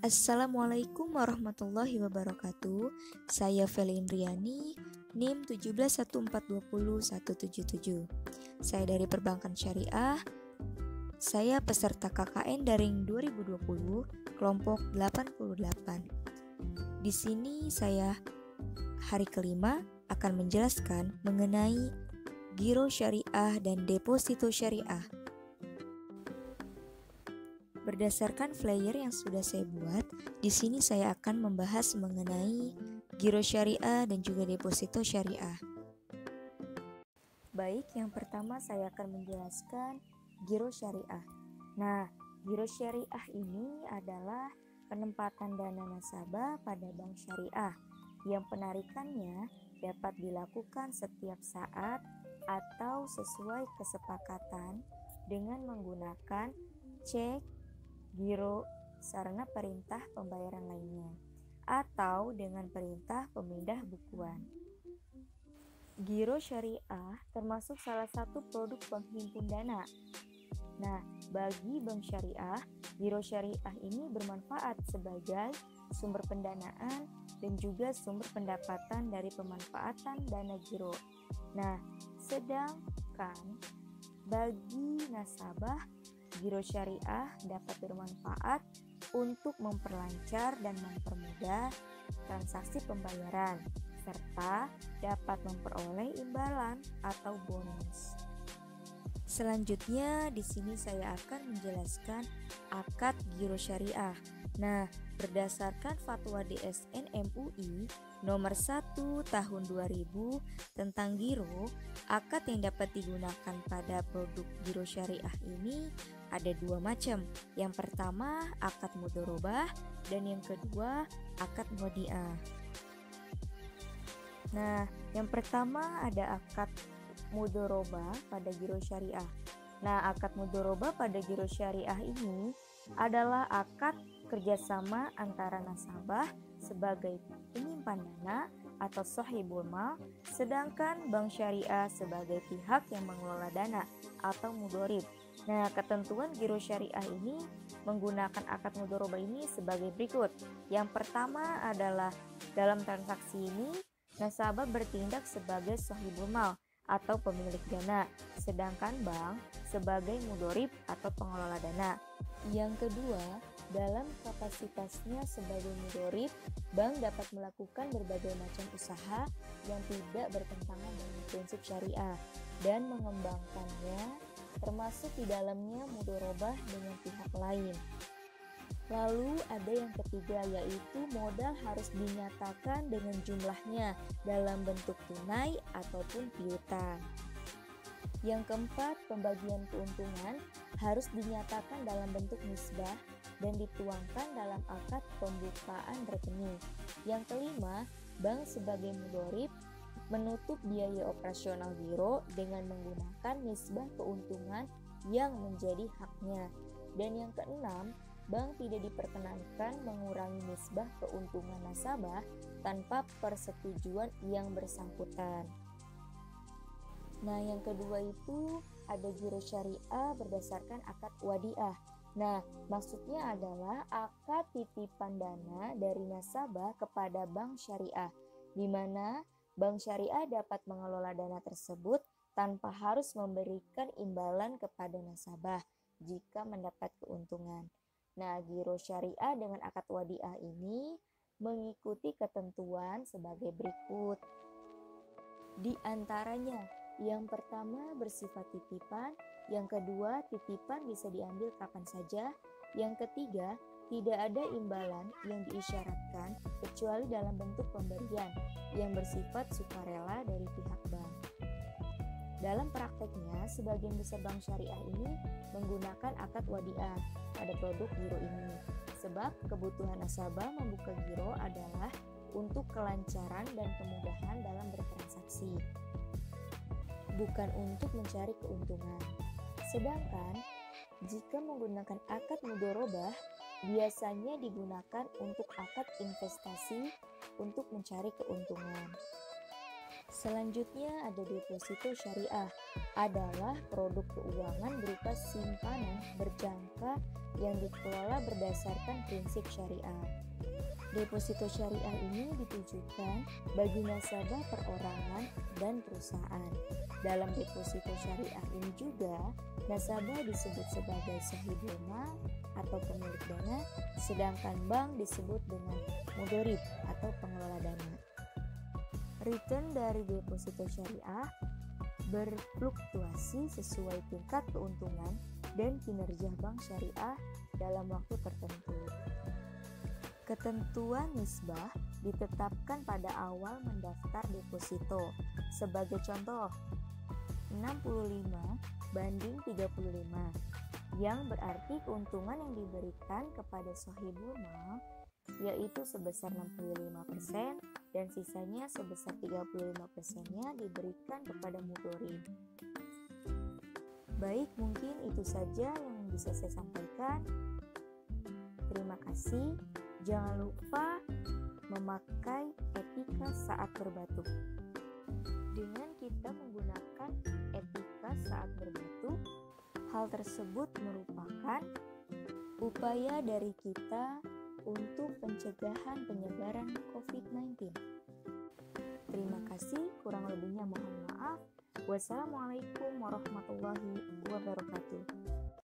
Assalamualaikum warahmatullahi wabarakatuh. Saya Feli Indriani, NIM 171420177. Saya dari Perbankan Syariah. Saya peserta KKN Daring 2020, kelompok 88. Di sini saya hari kelima akan menjelaskan mengenai giro syariah dan deposito syariah. Berdasarkan flyer yang sudah saya buat, di sini saya akan membahas mengenai giro syariah dan juga deposito syariah. Baik, yang pertama saya akan menjelaskan giro syariah. Nah, giro syariah ini adalah penempatan dana nasabah pada bank syariah yang penarikannya dapat dilakukan setiap saat atau sesuai kesepakatan dengan menggunakan cek, giro, sarana perintah pembayaran lainnya, atau dengan perintah pemindah bukuan. Giro syariah termasuk salah satu produk penghimpun dana. Nah, bagi bank syariah, giro syariah ini bermanfaat sebagai sumber pendanaan dan juga sumber pendapatan dari pemanfaatan dana giro. Nah, sedangkan bagi nasabah, giro syariah dapat bermanfaat untuk memperlancar dan mempermudah transaksi pembayaran, serta dapat memperoleh imbalan atau bonus. Selanjutnya, di sini saya akan menjelaskan akad giro syariah. Nah, berdasarkan Fatwa DSN MUI nomor 1 tahun 2000 tentang giro, akad yang dapat digunakan pada produk giro syariah ini ada dua macam. Yang pertama, akad mudharabah, dan yang kedua, akad wadiah. Nah, yang pertama ada akad mudharabah pada giro syariah. Nah, akad mudharabah pada giro syariah ini adalah akad kerjasama antara nasabah sebagai penyimpan dana atau sahibul mal, sedangkan bank syariah sebagai pihak yang mengelola dana atau mudharib. Nah, ketentuan giro syariah ini menggunakan akad mudharabah ini sebagai berikut. Yang pertama adalah dalam transaksi ini nasabah bertindak sebagai sahibul mal atau pemilik dana, sedangkan bank sebagai mudharib atau pengelola dana. Yang kedua, dalam kapasitasnya sebagai mudharib, bank dapat melakukan berbagai macam usaha yang tidak bertentangan dengan prinsip syariah dan mengembangkannya, termasuk di dalamnya mudharabah dengan pihak lain. Lalu ada yang ketiga, yaitu modal harus dinyatakan dengan jumlahnya dalam bentuk tunai ataupun piutang. Yang keempat, pembagian keuntungan harus dinyatakan dalam bentuk nisbah dan dituangkan dalam akad pembukaan rekening. Yang kelima, bank sebagai mudharib menutup biaya operasional giro dengan menggunakan nisbah keuntungan yang menjadi haknya. Dan yang keenam, bank tidak diperkenankan mengurangi nisbah keuntungan nasabah tanpa persetujuan yang bersangkutan. Nah, yang kedua itu ada giro syariah berdasarkan akad wadiah. Nah, maksudnya adalah akad titipan dana dari nasabah kepada bank syariah, di mana bank syariah dapat mengelola dana tersebut tanpa harus memberikan imbalan kepada nasabah jika mendapat keuntungan. Nah, giro syariah dengan akad wadiah ini mengikuti ketentuan sebagai berikut. Di antaranya, yang pertama bersifat titipan, yang kedua titipan bisa diambil kapan saja, yang ketiga tidak ada imbalan yang diisyaratkan kecuali dalam bentuk pemberian yang bersifat sukarela dari pihak bank. Dalam prakteknya, sebagian besar bank syariah ini menggunakan akad wadiah pada produk giro ini, sebab kebutuhan nasabah membuka giro adalah untuk kelancaran dan kemudahan dalam bertransaksi, bukan untuk mencari keuntungan. Sedangkan jika menggunakan akad mudharabah, biasanya digunakan untuk akad investasi untuk mencari keuntungan. Selanjutnya ada deposito syariah, adalah produk keuangan berupa simpanan berjangka yang dikelola berdasarkan prinsip syariah. Deposito syariah ini ditujukan bagi nasabah perorangan dan perusahaan. Dalam deposito syariah ini juga, nasabah disebut sebagai sahibul mal atau pemilik dana, sedangkan bank disebut dengan mudorib atau pengelola dana. Return dari deposito syariah berfluktuasi sesuai tingkat keuntungan dan kinerja bank syariah dalam waktu tertentu. Ketentuan nisbah ditetapkan pada awal mendaftar deposito. Sebagai contoh, 65 banding 35, yang berarti keuntungan yang diberikan kepada sahibul mal yaitu sebesar 65% dan sisanya sebesar 35%-nya diberikan kepada mudorib. Baik, mungkin itu saja yang bisa saya sampaikan. Terima kasih. Jangan lupa memakai etika saat berbatuk. Dengan kita menggunakan etika saat berbatuk, hal tersebut merupakan upaya dari kita untuk pencegahan penyebaran COVID-19. Terima kasih, kurang lebihnya mohon maaf. Wassalamualaikum warahmatullahi wabarakatuh.